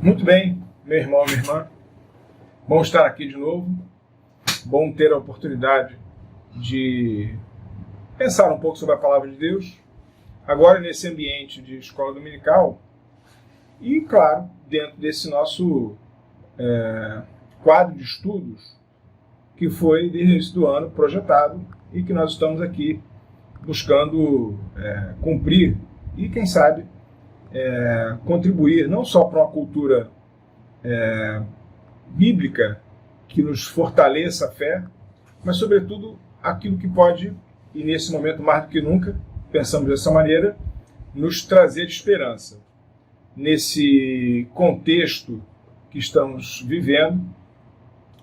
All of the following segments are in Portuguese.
Muito bem, meu irmão, minha irmã. Bom estar aqui de novo. Bom ter a oportunidade de pensar um pouco sobre a palavra de Deus. Agora nesse ambiente de escola dominical. E, claro, dentro desse nosso quadro de estudos que foi, desde o início do ano, projetado e que nós estamos aqui buscando cumprir e, quem sabe, contribuir não só para uma cultura bíblica que nos fortaleça a fé, mas, sobretudo, aquilo que pode, e nesse momento mais do que nunca, pensamos dessa maneira, nos trazer esperança. Nesse contexto que estamos vivendo,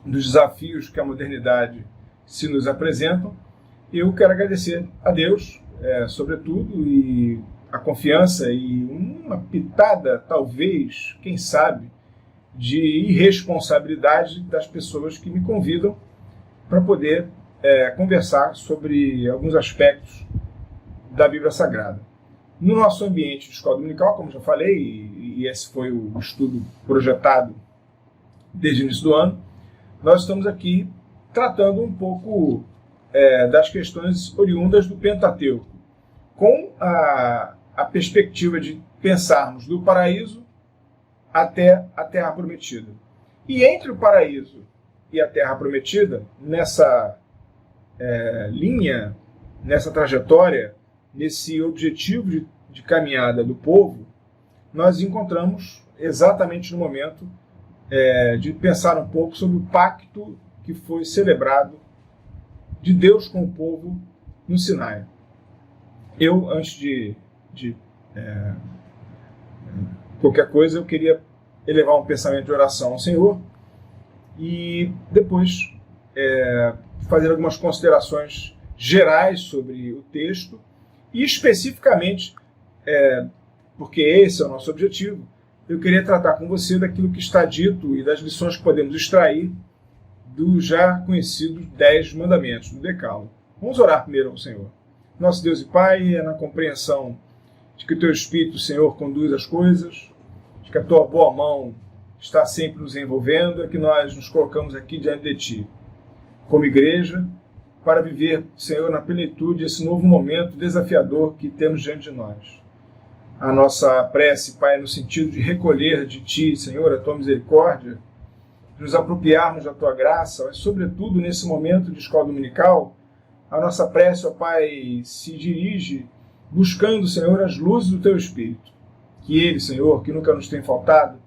dos desafios que a modernidade se nos apresentam, eu quero agradecer a Deus, sobretudo, e a confiança e uma pitada, talvez, quem sabe, de irresponsabilidade das pessoas que me convidam para poder conversar sobre alguns aspectos da Bíblia Sagrada. No nosso ambiente de escola dominical, como já falei, e esse foi o estudo projetado desde o início do ano, nós estamos aqui tratando um pouco das questões oriundas do Pentateuco, com a perspectiva de pensarmos do paraíso até a Terra Prometida. E entre o paraíso e a Terra Prometida, nessa linha, nessa trajetória, nesse objetivo de caminhada do povo, nós encontramos exatamente no momento de pensar um pouco sobre o pacto que foi celebrado de Deus com o povo no Sinai. Eu, antes de qualquer coisa, eu queria elevar um pensamento de oração ao Senhor e depois fazer algumas considerações gerais sobre o texto e especificamente, porque esse é o nosso objetivo, eu queria tratar com você daquilo que está dito e das lições que podemos extrair dos já conhecidos 10 mandamentos do Decálogo. Vamos orar primeiro ao Senhor. Nosso Deus e Pai, é na compreensão de que o Teu Espírito, Senhor, conduz as coisas, de que a Tua boa mão está sempre nos envolvendo, é que nós nos colocamos aqui diante de Ti, como igreja, para viver, Senhor, na plenitude esse novo momento desafiador que temos diante de nós. A nossa prece, Pai, no sentido de recolher de Ti, Senhor, a Tua misericórdia, de nos apropriarmos da Tua graça, mas, sobretudo, nesse momento de escola dominical, a nossa prece, ó Pai, se dirige buscando, Senhor, as luzes do Teu Espírito. Que Ele, Senhor, que nunca nos tem faltado,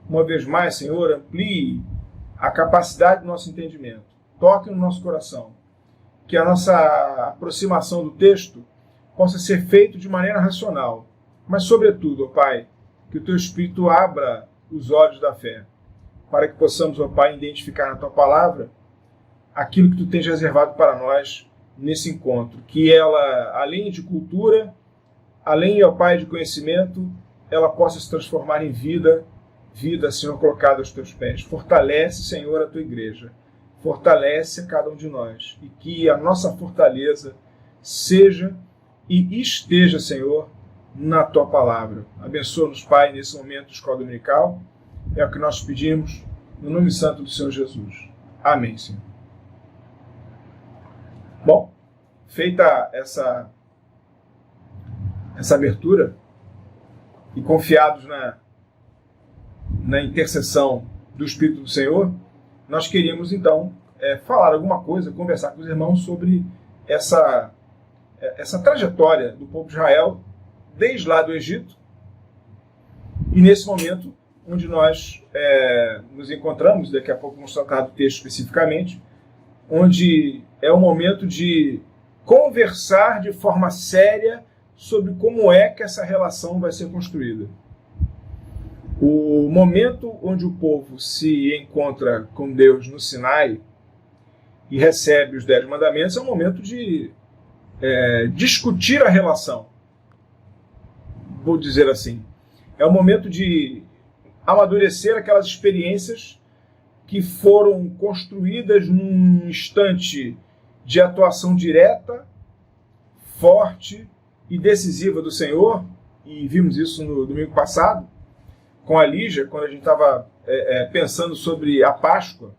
uma vez mais, Senhor, amplie a capacidade do nosso entendimento, toque no nosso coração, que a nossa aproximação do texto possa ser feita de maneira racional, mas, sobretudo, ó Pai, que o Teu Espírito abra os olhos da fé, para que possamos, ó Pai, identificar na Tua palavra aquilo que Tu tens reservado para nós nesse encontro, que ela, além de cultura, além, ó Pai, de conhecimento, ela possa se transformar em vida, Senhor, colocada aos Teus pés. Fortalece, Senhor, a Tua igreja, fortalece a cada um de nós, e que a nossa fortaleza seja e esteja, Senhor, na Tua palavra. Abençoa-nos, Pai, nesse momento de escola dominical. É o que nós pedimos, no nome santo do Senhor Jesus. Amém, Senhor. Bom, feita essa abertura, e confiados na intercessão do Espírito do Senhor, nós queríamos, então, falar alguma coisa, conversar com os irmãos sobre essa trajetória do povo de Israel, desde lá do Egito, e nesse momento onde nós nos encontramos, daqui a pouco vamos tratar do texto especificamente, onde é o momento de conversar de forma séria sobre como é que essa relação vai ser construída. O momento onde o povo se encontra com Deus no Sinai e recebe os 10 mandamentos é um momento de discutir a relação. Vou dizer assim. É o momento de amadurecer aquelas experiências que foram construídas num instante de atuação direta, forte e decisiva do Senhor, e vimos isso no domingo passado, com a Lígia, quando a gente estava pensando sobre a Páscoa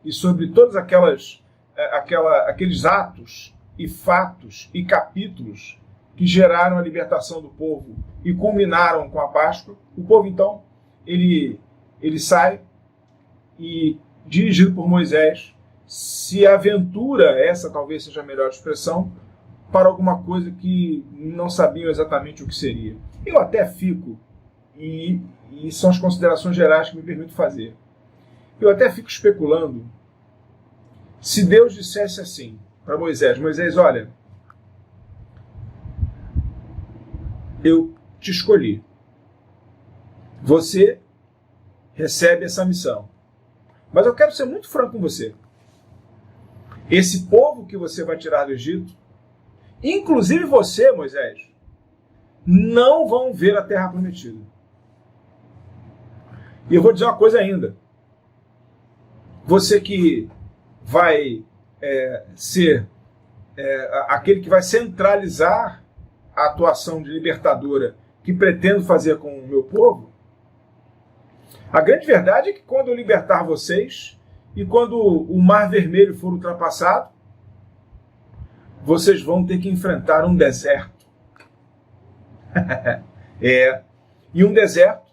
e sobre todos aqueles atos e fatos e capítulos que geraram a libertação do povo e culminaram com a Páscoa. O povo, então, ele sai e, dirigido por Moisés, se aventura, essa talvez seja a melhor expressão, para alguma coisa que não sabiam exatamente o que seria. Eu até fico, e são as considerações gerais que me permito fazer, eu até fico especulando se Deus dissesse assim para Moisés: Moisés, olha, eu te escolhi, você recebe essa missão, mas eu quero ser muito franco com você. Esse povo que você vai tirar do Egito, inclusive você, Moisés, não vão ver a terra prometida. E eu vou dizer uma coisa ainda. Você que vai ser aquele que vai centralizar a atuação de libertadora que pretendo fazer com o meu povo, a grande verdade é que quando eu libertar vocês e quando o Mar Vermelho for ultrapassado, vocês vão ter que enfrentar um deserto. E um deserto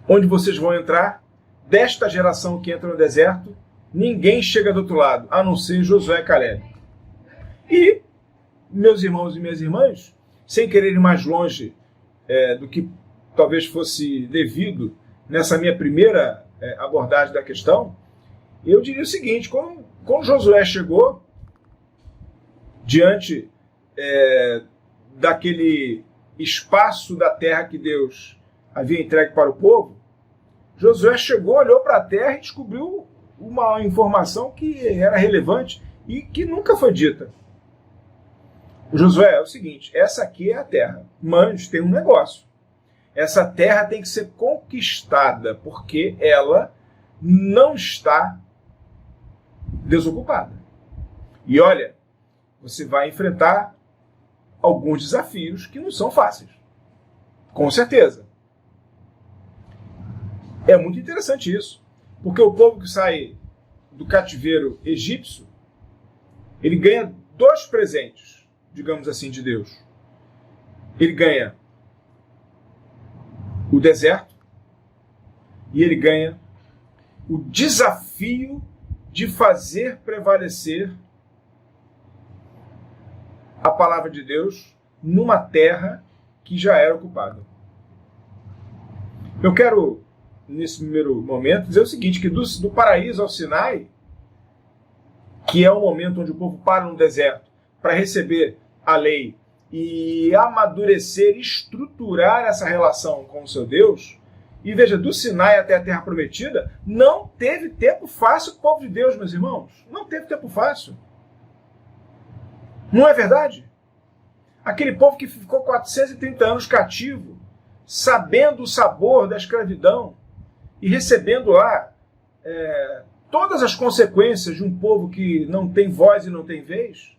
onde vocês vão entrar. Desta geração que entra no deserto, ninguém chega do outro lado, a não ser Josué e Caleb. E, meus irmãos e minhas irmãs, sem querer ir mais longe do que talvez fosse devido nessa minha primeira abordagem da questão, eu diria o seguinte: quando Josué chegou diante daquele espaço da terra que Deus havia entregue para o povo, Josué chegou, olhou para a terra e descobriu uma informação que era relevante e que nunca foi dita. Josué, é o seguinte: essa aqui é a terra, mas tem um negócio. Essa terra tem que ser conquistada, porque ela não está desocupada. E olha, você vai enfrentar alguns desafios que não são fáceis. Com certeza. É muito interessante isso, porque o povo que sai do cativeiro egípcio, ele ganha dois presentes, digamos assim, de Deus. Ele ganha o deserto e ele ganha o desafio de fazer prevalecer a palavra de Deus numa terra que já era ocupada. Eu quero, nesse primeiro momento, dizer o seguinte, que do paraíso ao Sinai, que é o momento onde o povo para no deserto para receber a lei e amadurecer, estruturar essa relação com o seu Deus, e veja, do Sinai até a Terra Prometida, não teve tempo fácil o povo de Deus, meus irmãos. Não teve tempo fácil. Não é verdade? Aquele povo que ficou 430 anos cativo, sabendo o sabor da escravidão, e recebendo lá todas as consequências de um povo que não tem voz e não tem vez.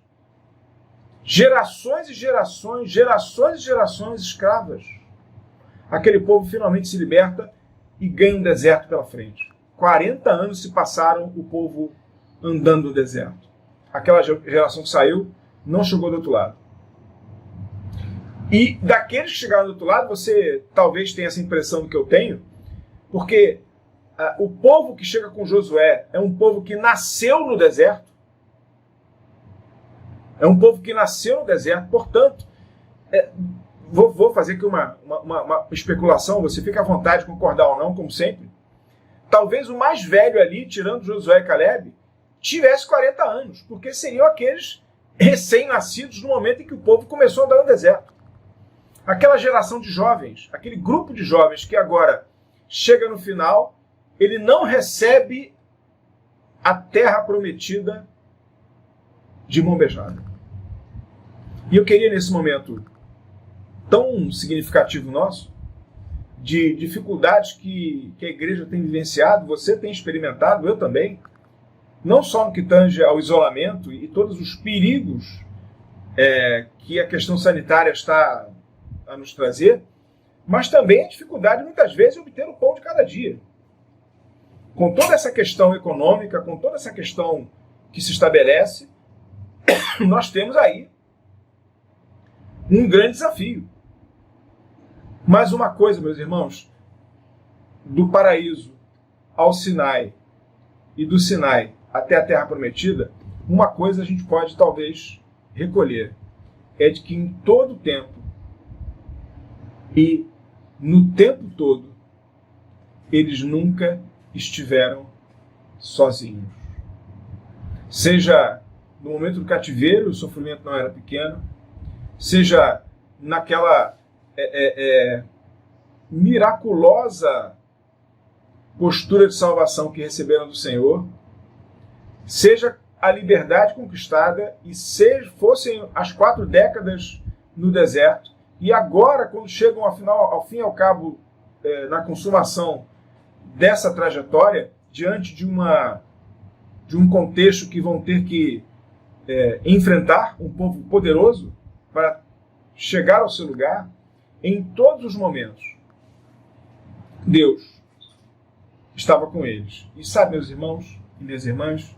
Gerações e gerações, gerações e gerações escravas. Aquele povo finalmente se liberta e ganha um deserto pela frente. 40 anos se passaram o povo andando no deserto. Aquela geração que saiu não chegou do outro lado. E daqueles que chegaram do outro lado, você talvez tenha essa impressão do que eu tenho, porque o povo que chega com Josué é um povo que nasceu no deserto. É um povo que nasceu no deserto, portanto, vou fazer aqui uma especulação, você fica à vontade de concordar ou não, como sempre. Talvez o mais velho ali, tirando Josué e Caleb, tivesse 40 anos, porque seriam aqueles recém-nascidos no momento em que o povo começou a andar no deserto. Aquela geração de jovens, aquele grupo de jovens que agora chega no final, ele não recebe a terra prometida de mão beijada. E eu queria, nesse momento tão significativo nosso, de dificuldades que a igreja tem vivenciado, você tem experimentado, eu também, não só no que tange ao isolamento e todos os perigos que a questão sanitária está a nos trazer, mas também a dificuldade, muitas vezes, de obter o pão de cada dia. Com toda essa questão econômica, com toda essa questão que se estabelece, nós temos aí um grande desafio. Mas uma coisa, meus irmãos, do paraíso ao Sinai e do Sinai até a Terra Prometida, uma coisa a gente pode talvez recolher, é de que em todo tempo e no tempo todo eles nunca estiveram sozinhos. Seja no momento do cativeiro, o sofrimento não era pequeno, seja naquela miraculosa postura de salvação que receberam do Senhor, seja a liberdade conquistada e fossem as 4 décadas no deserto, e agora, quando chegam ao fim e ao cabo, na consumação dessa trajetória, diante de um contexto que vão ter que enfrentar um povo poderoso para chegar ao seu lugar, em todos os momentos, Deus estava com eles. E sabe, meus irmãos e minhas irmãs,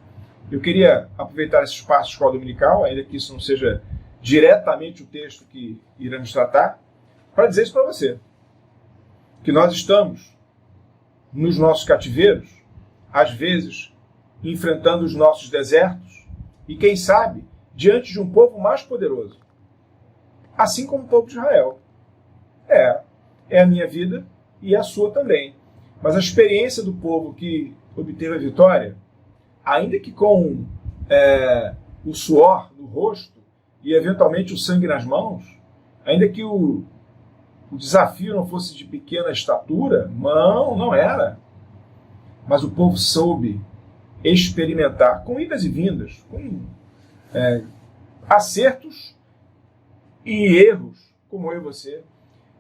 eu queria aproveitar esse espaço de escola dominical, ainda que isso não seja diretamente o texto que iremos tratar, para dizer isso para você. Que nós estamos nos nossos cativeiros, às vezes enfrentando os nossos desertos, e quem sabe, diante de um povo mais poderoso. Assim como o povo de Israel. É a minha vida e a sua também. Mas a experiência do povo que obteve a vitória, ainda que com o suor no rosto e eventualmente o sangue nas mãos, ainda que o desafio não fosse de pequena estatura, não era. Mas o povo soube experimentar, com idas e vindas, com acertos e erros, como eu e você,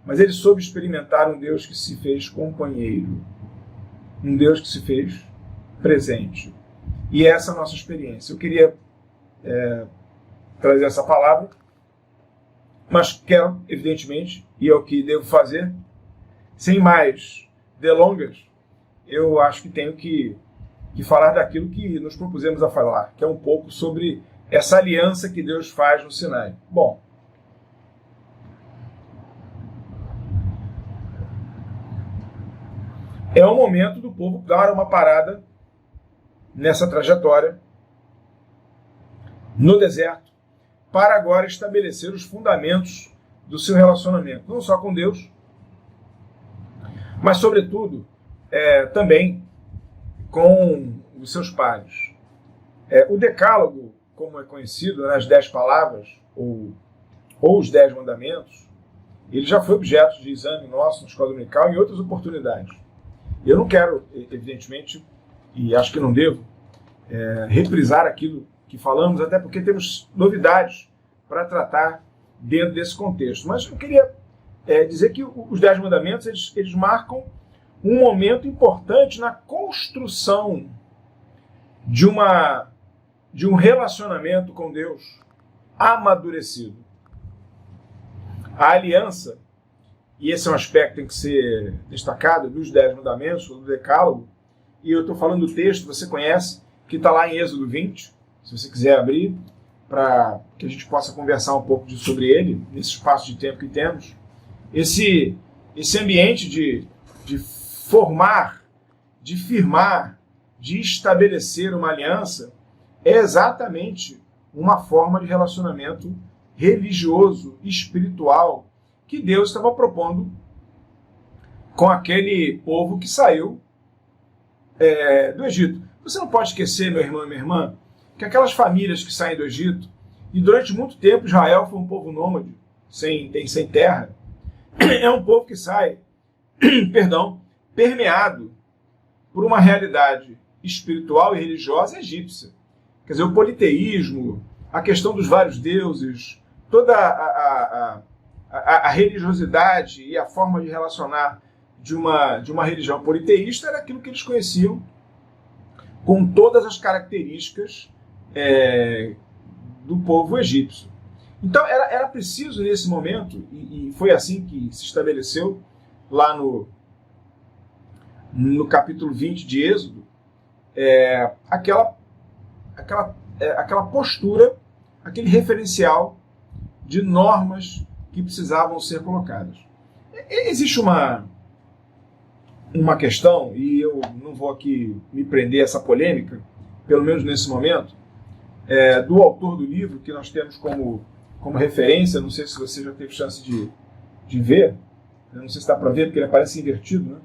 mas ele soube experimentar um Deus que se fez companheiro, um Deus que se fez presente. E essa é a nossa experiência. Eu queria trazer essa palavra, mas quero, evidentemente, e é o que devo fazer, sem mais delongas, eu acho que tenho que falar daquilo que nos propusemos a falar, que é um pouco sobre essa aliança que Deus faz no Sinai. Bom, é o momento do povo dar uma parada nessa trajetória no deserto, para agora estabelecer os fundamentos do seu relacionamento, não só com Deus, mas, sobretudo, também com os seus pares. O Decálogo, como é conhecido, nas 10 palavras, ou os 10 mandamentos, ele já foi objeto de exame nosso na escola dominical em outras oportunidades. Eu não quero, evidentemente, e acho que não devo, reprisar aquilo que falamos, até porque temos novidades para tratar dentro desse contexto. Mas eu queria dizer que os 10 mandamentos, eles marcam um momento importante na construção de um relacionamento com Deus amadurecido. A aliança, e esse é um aspecto que tem que ser destacado, dos 10 mandamentos, do Decálogo, e eu estou falando do texto, você conhece, que está lá em Êxodo 20, se você quiser abrir, para que a gente possa conversar um pouco sobre ele, nesse espaço de tempo que temos. Esse ambiente de formar, de firmar, de estabelecer uma aliança, é exatamente uma forma de relacionamento religioso, espiritual, que Deus estava propondo com aquele povo que saiu do Egito. Você não pode esquecer, meu irmão e minha irmã, que aquelas famílias que saem do Egito, e durante muito tempo Israel foi um povo nômade, sem terra, é um povo que sai, permeado por uma realidade espiritual e religiosa egípcia. Quer dizer, o politeísmo, a questão dos vários deuses, toda a religiosidade e a forma de relacionar de uma religião politeísta era aquilo que eles conheciam com todas as características do povo egípcio. Então era preciso nesse momento, e foi assim que se estabeleceu, lá no capítulo 20 de Êxodo, aquela postura, aquele referencial de normas que precisavam ser colocadas. Existe uma questão, e eu não vou aqui me prender a essa polêmica, pelo menos nesse momento, do autor do livro, que nós temos como referência. Não sei se você já teve chance de ver, eu não sei se dá para ver, porque ele aparece invertido,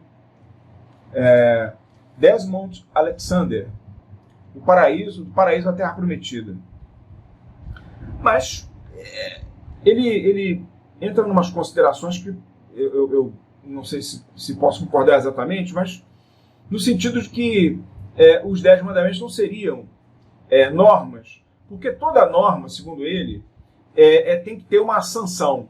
né? Desmond Alexander, do Paraíso à Terra Prometida. Mas ele entra em umas considerações que eu não sei se posso concordar exatamente, mas no sentido de que os 10 mandamentos não seriam normas, porque toda norma, segundo ele, tem que ter uma sanção.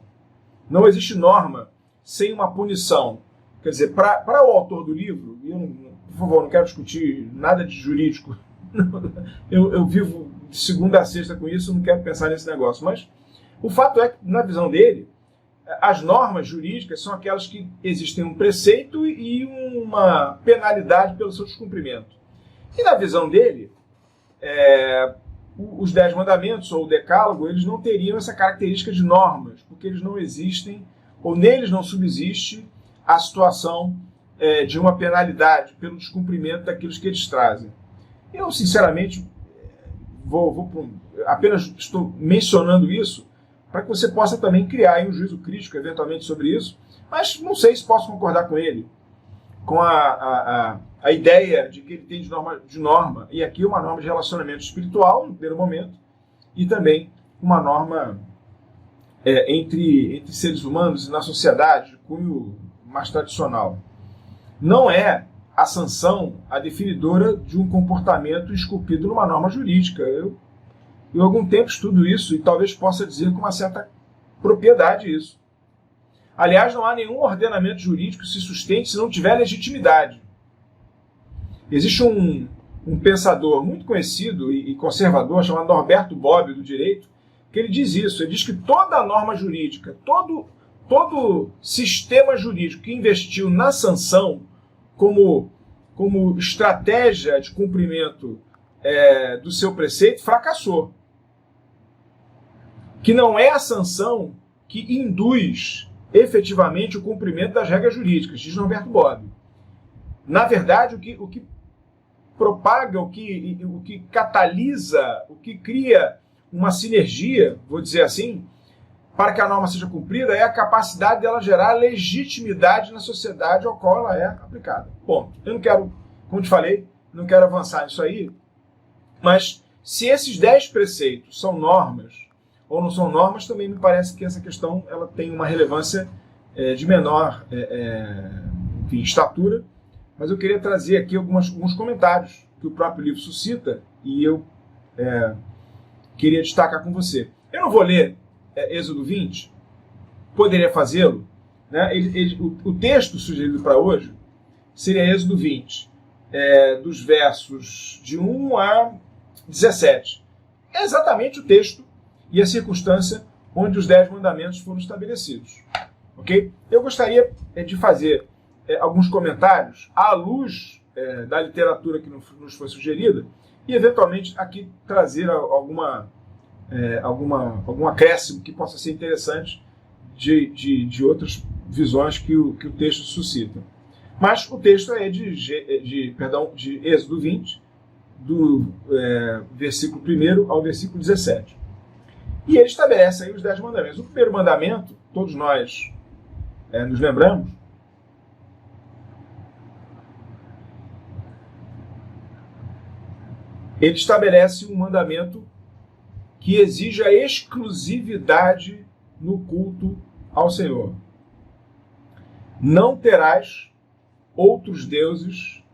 Não existe norma sem uma punição. Quer dizer, para o autor do livro, e eu por favor, não quero discutir nada de jurídico, eu vivo de segunda a sexta com isso, não quero pensar nesse negócio, mas o fato é que, na visão dele, as normas jurídicas são aquelas que existem um preceito e uma penalidade pelo seu descumprimento. E na visão dele, os 10 mandamentos ou o decálogo, eles não teriam essa característica de normas, porque eles não existem, ou neles não subsiste a situação de uma penalidade pelo descumprimento daqueles que eles trazem. Eu, sinceramente, apenas estou mencionando isso para que você possa também criar aí um juízo crítico, eventualmente, sobre isso, mas não sei se posso concordar com ele, com a ideia de que ele tem de norma, e aqui uma norma de relacionamento espiritual, no primeiro momento, e também uma norma entre seres humanos e na sociedade, de cunho mais tradicional. Não é a sanção a definidora de um comportamento esculpido numa norma jurídica. Eu há algum tempo estudo isso e talvez possa dizer com uma certa propriedade isso. Aliás, não há nenhum ordenamento jurídico que se sustente se não tiver legitimidade. Existe um pensador muito conhecido e conservador chamado Norberto Bobbio, do direito, que ele diz isso. Ele diz que toda norma jurídica, todo sistema jurídico que investiu na sanção como estratégia de cumprimento do seu preceito fracassou. Que não é a sanção que induz efetivamente o cumprimento das regras jurídicas, diz Norberto Bobbio. Na verdade, o que propaga, o que catalisa, o que cria uma sinergia, vou dizer assim, para que a norma seja cumprida, é a capacidade dela gerar legitimidade na sociedade ao qual ela é aplicada. Ponto. Eu não quero, como te falei, não quero avançar nisso aí, mas se esses 10 preceitos são normas ou não são normas, também me parece que essa questão ela tem uma relevância de menor estatura, mas eu queria trazer aqui alguns comentários que o próprio livro suscita e eu queria destacar com você. Eu não vou ler Êxodo 20, poderia fazê-lo, né? O texto sugerido para hoje seria Êxodo 20, dos versos de 1 a 17. É exatamente o texto e a circunstância onde os 10 mandamentos foram estabelecidos. Okay? Eu gostaria de fazer alguns comentários à luz da literatura que nos foi sugerida e, eventualmente, aqui trazer algum acréscimo que possa ser interessante de outras visões que o texto suscita. Mas o texto é de Êxodo 20, do versículo 1 ao versículo 17. E ele estabelece aí os 10 mandamentos. O primeiro mandamento, todos nós nos lembramos, ele estabelece um mandamento que exige a exclusividade no culto ao Senhor. Não terás outros deuses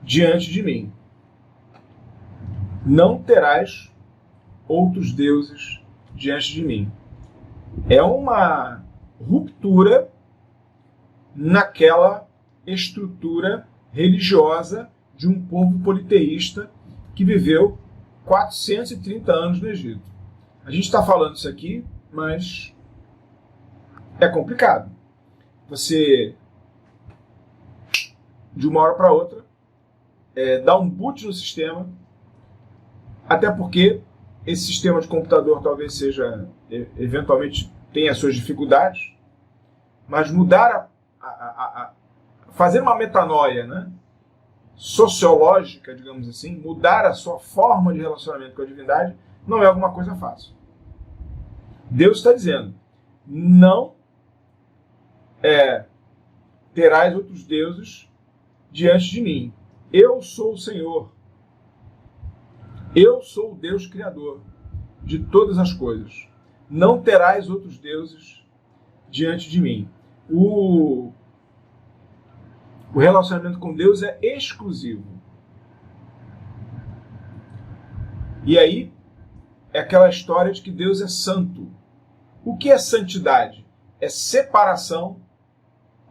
diante de mim. Não terás outros deuses diante de mim. É uma ruptura naquela estrutura religiosa de um povo politeísta que viveu 430 anos no Egito. A gente está falando isso aqui, mas é complicado. você, de uma hora para outra, dá um boot no sistema, até porque esse sistema de computador talvez seja, eventualmente, tenha suas dificuldades, mas fazer uma metanoia, né, sociológica, digamos assim, mudar a sua forma de relacionamento com a divindade, não é alguma coisa fácil. Deus está dizendo, não terás outros deuses diante de mim. Eu sou o Senhor. Eu sou o Deus Criador de todas as coisas. Não terás outros deuses diante de mim. O relacionamento com Deus é exclusivo. E aí é aquela história de que Deus é santo. O que é santidade? É separação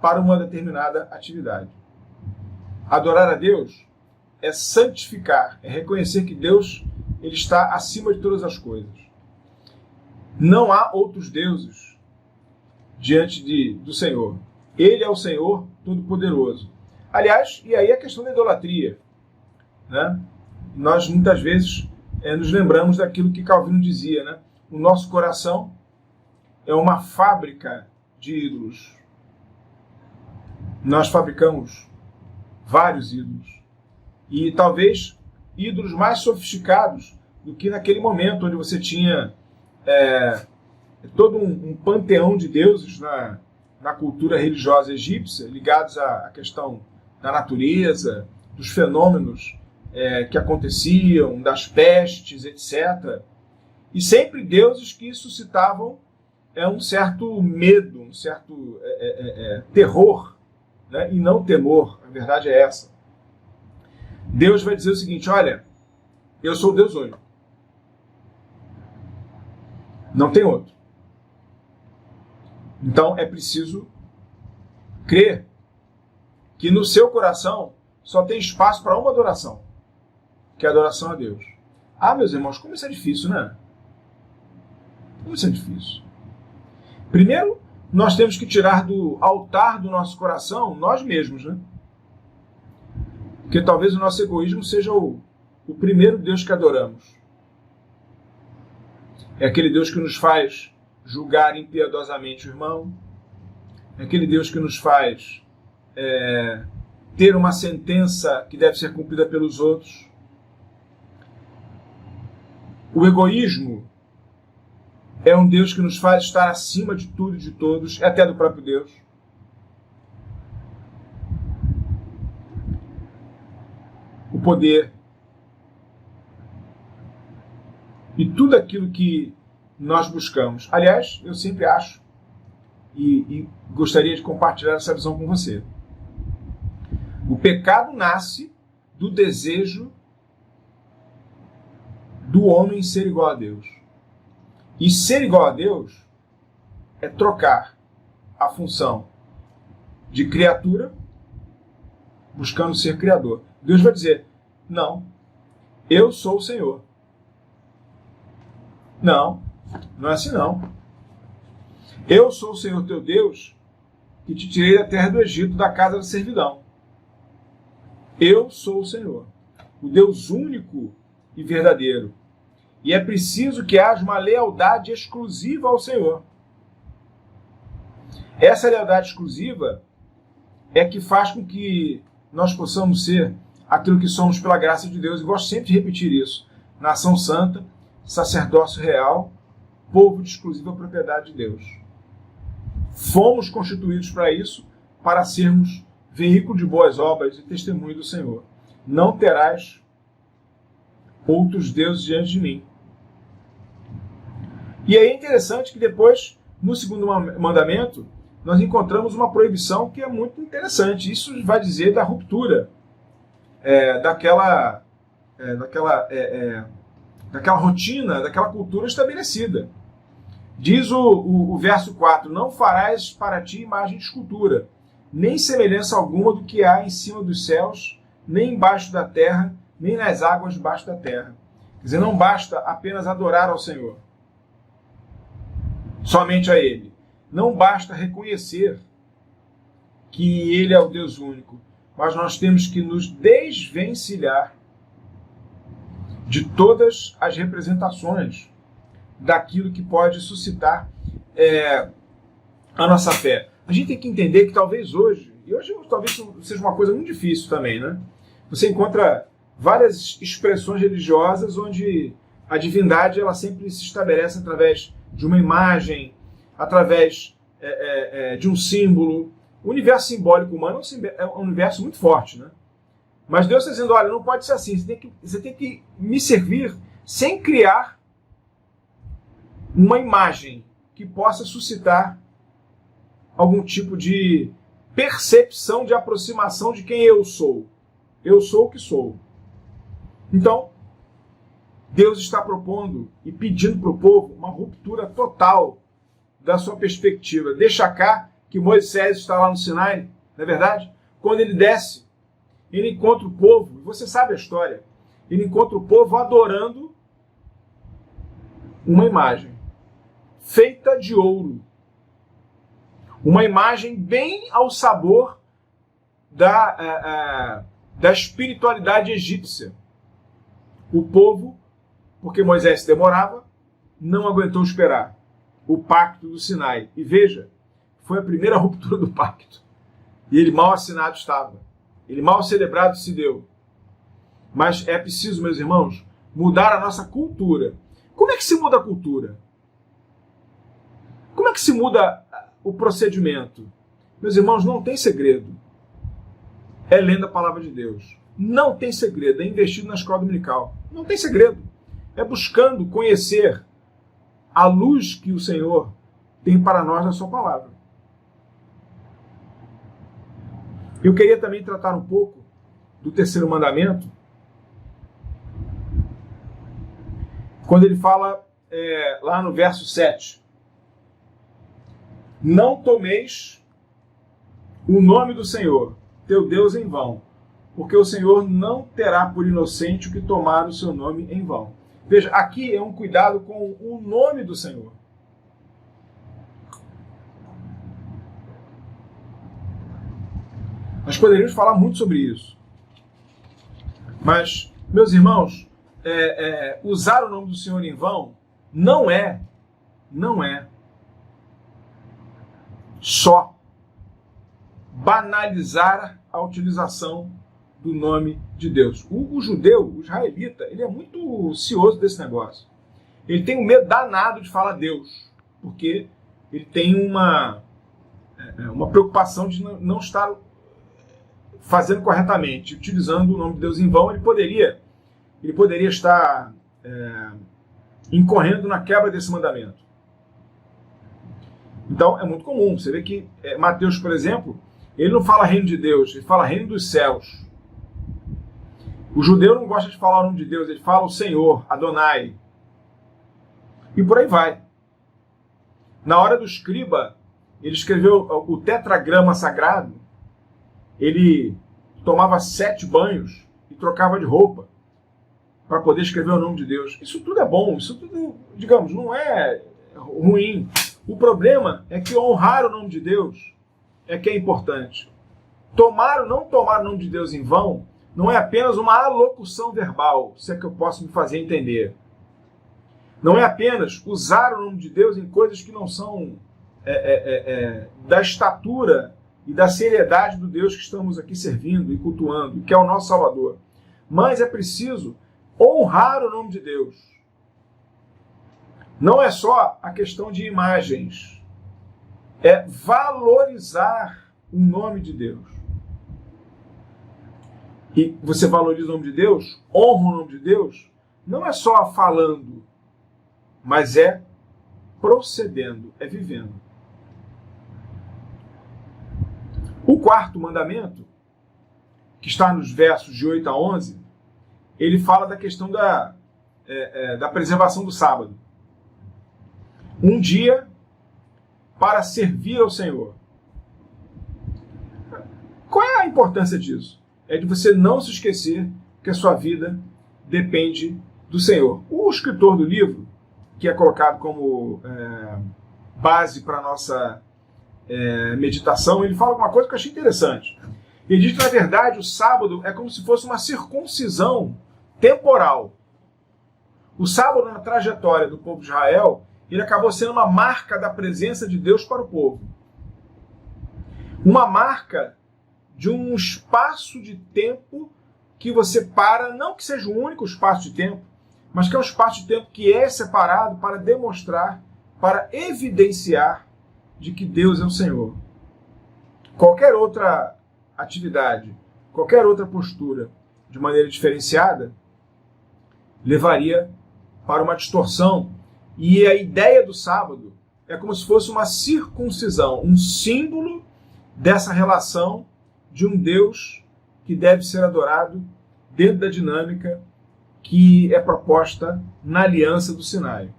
para uma determinada atividade. Adorar a Deus é santificar, é reconhecer que Deus ele está acima de todas as coisas. Não há outros deuses diante do Senhor. Ele é o Senhor Todo-Poderoso. Aliás, e aí a questão da idolatria, né? Nós muitas vezes nos lembramos daquilo que Calvino dizia, né? O nosso coração é uma fábrica de ídolos. Nós fabricamos vários ídolos. E talvez ídolos mais sofisticados do que naquele momento onde você tinha todo um panteão de deuses na cultura religiosa egípcia, ligados à questão da natureza, dos fenômenos que aconteciam, das pestes, etc. E sempre deuses que suscitavam um certo medo, um certo terror, né? E não temor. A verdade é essa. Deus vai dizer o seguinte, olha, eu sou o Deus único. Não tem outro. Então é preciso crer que no seu coração só tem espaço para uma adoração, que é a adoração a Deus. Ah, meus irmãos, como isso é difícil, né? Como isso é difícil. Primeiro, nós temos que tirar do altar do nosso coração nós mesmos, né? Porque talvez o nosso egoísmo seja o primeiro Deus que adoramos. É aquele Deus que nos faz julgar impiedosamente o irmão. É aquele Deus que nos faz ter uma sentença que deve ser cumprida pelos outros. O egoísmo é um Deus que nos faz estar acima de tudo e de todos, até do próprio Deus. O poder e tudo aquilo que nós buscamos. Aliás, eu sempre acho e gostaria de compartilhar essa visão com você. O pecado nasce do desejo do homem ser igual a Deus. E ser igual a Deus é trocar a função de criatura buscando ser criador. Deus vai dizer, não, eu sou o Senhor. Não, não é assim não. Eu sou o Senhor teu Deus que te tirei da terra do Egito, da casa da servidão. Eu sou o Senhor, o Deus único e verdadeiro. E é preciso que haja uma lealdade exclusiva ao Senhor. Essa lealdade exclusiva é que faz com que nós possamos ser aquilo que somos pela graça de Deus. E gosto sempre de repetir isso. Nação santa, sacerdócio real, povo de exclusiva propriedade de Deus. Fomos constituídos para isso, para sermos veículo de boas obras e testemunho do Senhor. Não terás outros deuses diante de mim. E é interessante que depois, no segundo mandamento, nós encontramos uma proibição que é muito interessante. Isso vai dizer da ruptura daquela rotina, daquela cultura estabelecida. Diz o verso 4, não farás para ti imagem de escultura, nem semelhança alguma do que há em cima dos céus, nem embaixo da terra, nem nas águas debaixo da terra. Quer dizer, não basta apenas adorar ao Senhor, somente a Ele. Não basta reconhecer que Ele é o Deus único, mas nós temos que nos desvencilhar de todas as representações daquilo que pode suscitar a nossa fé. A gente tem que entender que talvez hoje, e hoje talvez seja uma coisa muito difícil também, né? Você encontra várias expressões religiosas onde a divindade ela sempre se estabelece através de uma imagem, através de um símbolo. O universo simbólico humano é um universo muito forte, né? Mas Deus está dizendo, olha, não pode ser assim, você tem que me servir sem criar uma imagem que possa suscitar algum tipo de percepção de aproximação de quem eu sou. Eu sou o que sou. Então, Deus está propondo e pedindo para o povo uma ruptura total da sua perspectiva. Deixa cá que Moisés está lá no Sinai, não é verdade? Quando ele desce, ele encontra o povo, você sabe a história, ele encontra o povo adorando uma imagem feita de ouro. Uma imagem bem ao sabor da espiritualidade egípcia. O povo, porque Moisés demorava, não aguentou esperar o pacto do Sinai. E veja, foi a primeira ruptura do pacto. E ele mal assinado estava. Ele mal celebrado se deu. Mas é preciso, meus irmãos, mudar a nossa cultura. Como é que se muda a cultura? Como é que se muda o procedimento? Meus irmãos, não tem segredo. É lendo a palavra de Deus. Não tem segredo. É investido na escola dominical. Não tem segredo. É buscando conhecer a luz que o Senhor tem para nós na sua palavra. Eu queria também tratar um pouco do terceiro mandamento, quando ele fala lá no verso 7. Não tomeis o nome do Senhor, teu Deus, em vão, porque o Senhor não terá por inocente o que tomar o seu nome em vão. Veja, aqui é um cuidado com o nome do Senhor. Nós poderíamos falar muito sobre isso. Mas, meus irmãos, usar o nome do Senhor em vão não é só banalizar a utilização do nome de Deus. O judeu, o israelita, ele é muito cioso desse negócio. Ele tem um medo danado de falar Deus, porque ele tem uma preocupação de não estar fazendo corretamente, utilizando o nome de Deus em vão. Ele poderia estar incorrendo na quebra desse mandamento. Então, é muito comum. Você vê que Mateus, por exemplo, ele não fala reino de Deus, ele fala reino dos céus. O judeu não gosta de falar o nome de Deus, ele fala o Senhor, Adonai. E por aí vai. Na hora do escriba, ele escreveu o tetragrama sagrado, ele tomava 7 banhos e trocava de roupa para poder escrever o nome de Deus. Isso tudo é bom, isso tudo, digamos, não é ruim. O problema é que honrar o nome de Deus é que é importante. Não tomar o nome de Deus em vão não é apenas uma alocução verbal, se é que eu posso me fazer entender. Não é apenas usar o nome de Deus em coisas que não são da estatura e da seriedade do Deus que estamos aqui servindo e cultuando, que é o nosso Salvador. Mas é preciso honrar o nome de Deus. Não é só a questão de imagens. É valorizar o nome de Deus. E você valoriza o nome de Deus, honra o nome de Deus, não é só falando, mas é procedendo, é vivendo. O quarto mandamento, que está nos versos de 8 a 11, ele fala da questão da preservação do sábado. Um dia para servir ao Senhor. Qual é a importância disso? É de você não se esquecer que a sua vida depende do Senhor. O escritor do livro, que é colocado como base para a nossa meditação, ele fala alguma coisa que eu achei interessante. Ele diz que, na verdade, o sábado é como se fosse uma circuncisão temporal. O sábado, na trajetória do povo de Israel, ele acabou sendo uma marca da presença de Deus para o povo. Uma marca de um espaço de tempo que você para, não que seja o único espaço de tempo, mas que é um espaço de tempo que é separado para demonstrar, para evidenciar de que Deus é o Senhor. Qualquer outra atividade, qualquer outra postura, de maneira diferenciada, levaria para uma distorção. E a ideia do sábado é como se fosse uma circuncisão, um símbolo dessa relação de um Deus que deve ser adorado dentro da dinâmica que é proposta na Aliança do Sinai.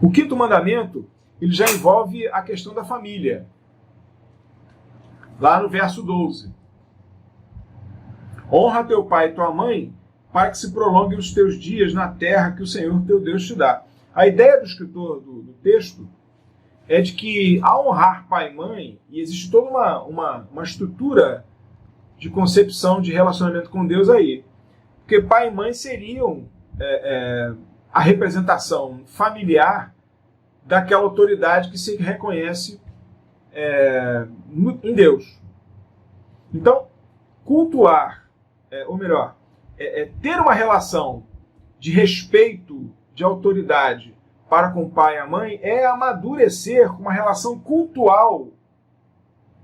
O quinto mandamento, ele já envolve a questão da família. Lá no verso 12. Honra teu pai e tua mãe, para que se prolonguem os teus dias na terra que o Senhor teu Deus te dá. A ideia do escritor do texto é de que, ao honrar pai e mãe, e existe toda uma estrutura de concepção de relacionamento com Deus aí. Porque pai e mãe seriam a representação familiar daquela autoridade que se reconhece em Deus. Então, cultuar, ou melhor, ter uma relação de respeito, de autoridade para com o pai e a mãe, é amadurecer com uma relação cultual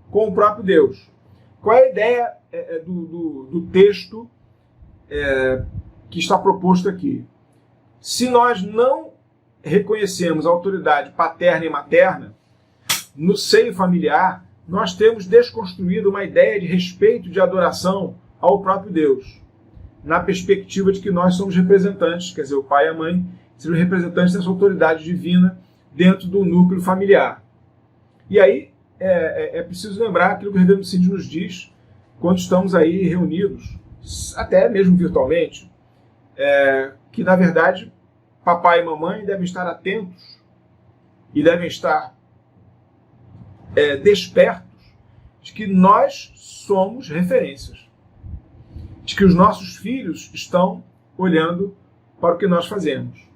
com o próprio Deus. Qual é a ideia do texto que está proposto aqui? Se nós não reconhecemos a autoridade paterna e materna no seio familiar, nós temos desconstruído uma ideia de respeito, de adoração ao próprio Deus, na perspectiva de que nós somos representantes, quer dizer, o pai e a mãe seriam representantes dessa autoridade divina dentro do núcleo familiar. E aí é preciso lembrar aquilo que o Reverendo Cid nos diz quando estamos aí reunidos, até mesmo virtualmente, que na verdade papai e mamãe devem estar atentos e devem estar despertos de que nós somos referências, de que os nossos filhos estão olhando para o que nós fazemos.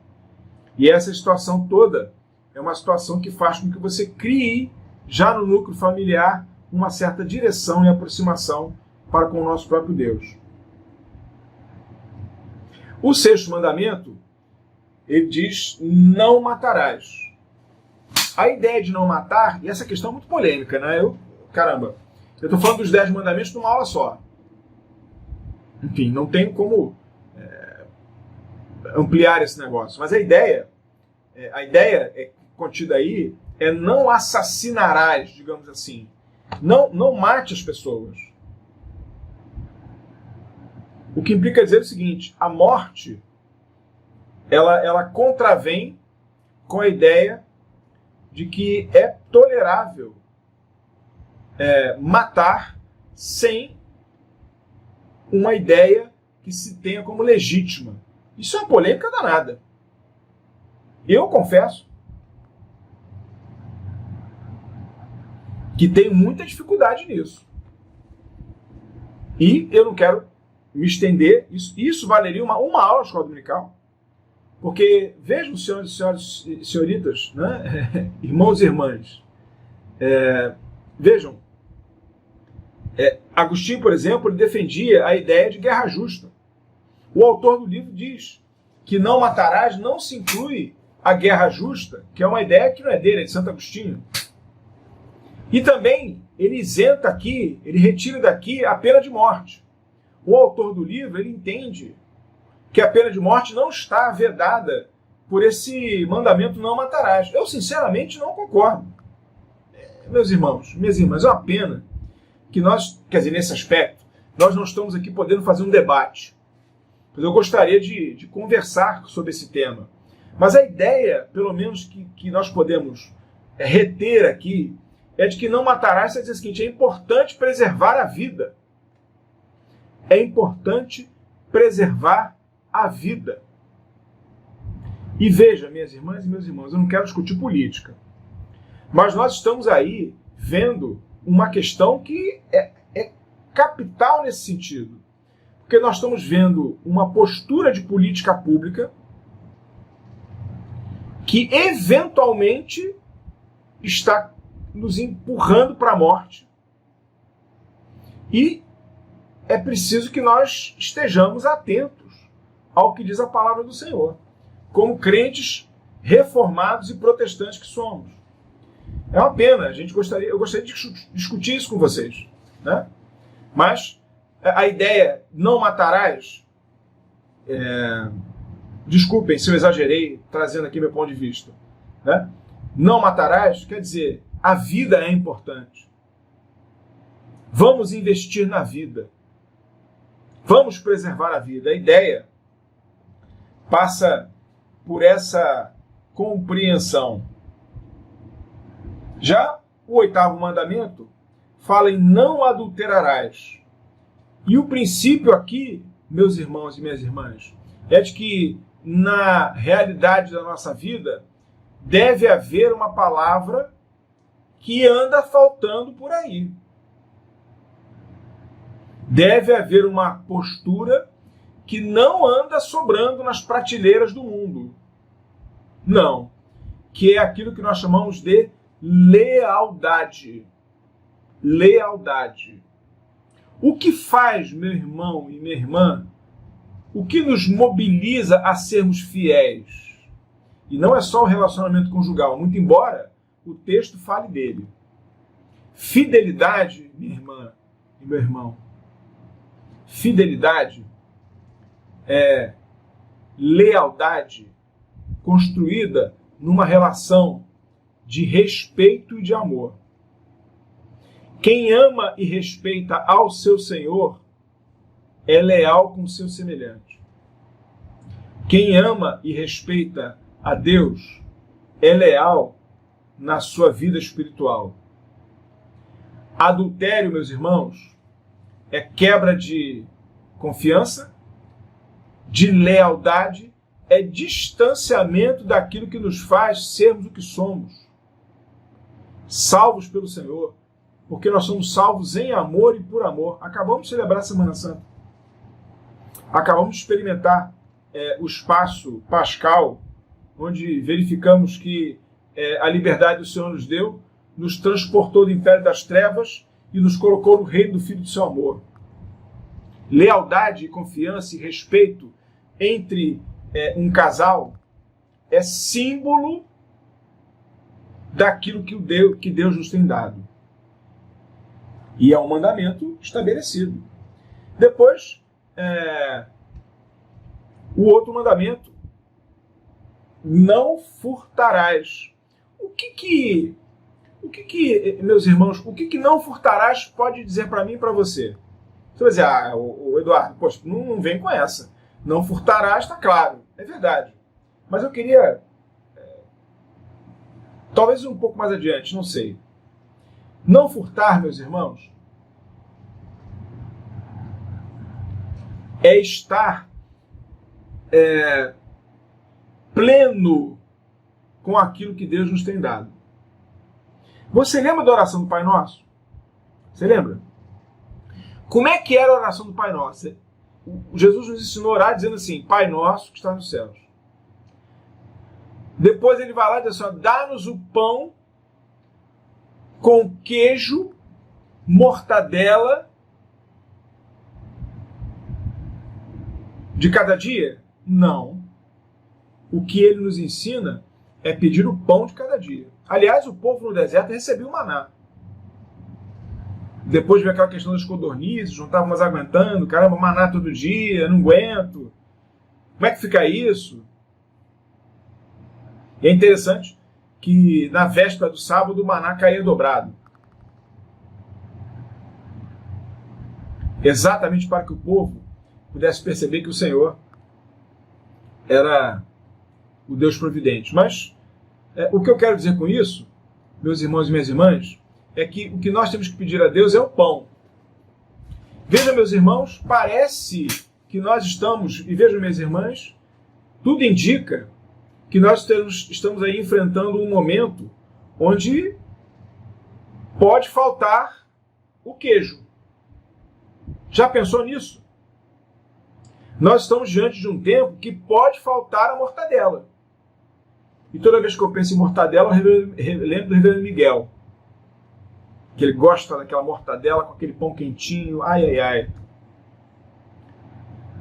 E essa situação toda é uma situação que faz com que você crie, já no núcleo familiar, uma certa direção e aproximação para com o nosso próprio Deus. O sexto mandamento, ele diz, não matarás. A ideia de não matar, e essa questão é muito polêmica, né? Eu estou falando dos 10 mandamentos numa aula só. Enfim, não tem como ampliar esse negócio. Mas a ideia contida aí é não assassinarás, digamos assim. Não mate as pessoas. O que implica dizer o seguinte: a morte ela contravém com a ideia de que é tolerável matar sem uma ideia que se tenha como legítima. Isso é uma polêmica danada. Eu confesso que tenho muita dificuldade nisso. E eu não quero me estender. Isso valeria uma aula de escola dominical. Porque, vejam, senhores e senhoritas, né? Irmãos e irmãs, vejam, Agostinho, por exemplo, ele defendia a ideia de guerra justa. O autor do livro diz que não matarás não se inclui a guerra justa, que é uma ideia que não é dele, é de Santo Agostinho. E também ele isenta aqui, ele retira daqui a pena de morte. O autor do livro, ele entende que a pena de morte não está vedada por esse mandamento não matarás. Eu, sinceramente, não concordo. Meus irmãos, minhas irmãs, é uma pena que nós, quer dizer, nesse aspecto, nós não estamos aqui podendo fazer um debate. Mas eu gostaria de conversar sobre esse tema. Mas a ideia, pelo menos, que nós podemos reter aqui, é de que não matarás, quer dizer o seguinte: é importante preservar a vida. É importante preservar a vida. E veja, minhas irmãs e meus irmãos, eu não quero discutir política, mas nós estamos aí vendo uma questão que é capital nesse sentido. Porque nós estamos vendo uma postura de política pública que eventualmente está nos empurrando para a morte. E é preciso que nós estejamos atentos ao que diz a palavra do Senhor, como crentes reformados e protestantes que somos. É uma pena, eu gostaria de discutir isso com vocês, né? Mas a ideia, não matarás, desculpem se eu exagerei trazendo aqui meu ponto de vista, né? Não matarás quer dizer, a vida é importante. Vamos investir na vida. Vamos preservar a vida. A ideia passa por essa compreensão. Já o 8º mandamento fala em não adulterarás. E o princípio aqui, meus irmãos e minhas irmãs, é de que na realidade da nossa vida deve haver uma palavra que anda faltando por aí. Deve haver uma postura que não anda sobrando nas prateleiras do mundo. Não. Que é aquilo que nós chamamos de lealdade. Lealdade. O que faz, meu irmão e minha irmã, o que nos mobiliza a sermos fiéis? E não é só o relacionamento conjugal, muito embora o texto fale dele. Fidelidade, minha irmã e meu irmão, fidelidade é lealdade construída numa relação de respeito e de amor. Quem ama e respeita ao seu Senhor é leal com o seu semelhante. Quem ama e respeita a Deus é leal na sua vida espiritual. Adultério, meus irmãos, é quebra de confiança, de lealdade, é distanciamento daquilo que nos faz sermos o que somos. Salvos pelo Senhor, porque nós somos salvos em amor e por amor. Acabamos de celebrar a Semana Santa. Acabamos de experimentar o espaço pascal, onde verificamos que a liberdade do Senhor nos deu, nos transportou do império das trevas e nos colocou no reino do Filho do seu amor. Lealdade, confiança e respeito entre um casal é símbolo daquilo que Deus nos tem dado. E é um mandamento estabelecido. Depois, o outro mandamento, não furtarás. O que meus irmãos, o que não furtarás pode dizer para mim e para você? Você vai dizer, o Eduardo, poxa, não vem com essa. Não furtarás, está claro, é verdade. Mas eu queria, talvez um pouco mais adiante, não sei. Não furtar, meus irmãos, é estar pleno com aquilo que Deus nos tem dado. Você lembra da oração do Pai Nosso? Você lembra? Como é que era a oração do Pai Nosso? Jesus nos ensinou a orar dizendo assim, Pai Nosso que está nos céus. Depois ele vai lá e diz assim, dá-nos o pão com queijo, mortadela de cada dia? Não. O que ele nos ensina é pedir o pão de cada dia. Aliás, o povo no deserto recebia o maná. Depois veio aquela questão das codornizes, não estavam mais aguentando, caramba, maná todo dia, não aguento. Como é que fica isso? E é interessante que na véspera do sábado o maná caía dobrado. Exatamente para que o povo pudesse perceber que o Senhor era o Deus providente. Mas o que eu quero dizer com isso, meus irmãos e minhas irmãs, é que o que nós temos que pedir a Deus é o pão. Veja, meus irmãos, parece que nós estamos, e vejam, minhas irmãs, tudo indica que nós estamos aí enfrentando um momento onde pode faltar o queijo. Já pensou nisso? Nós estamos diante de um tempo que pode faltar a mortadela. E toda vez que eu penso em mortadela, eu lembro do Reverendo Miguel. Que ele gosta daquela mortadela com aquele pão quentinho. Ai, ai, ai.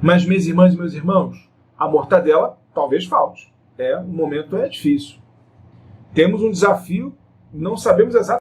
Mas, minhas irmãs e meus irmãos, a mortadela talvez falte. O momento é difícil. Temos um desafio, não sabemos exatamente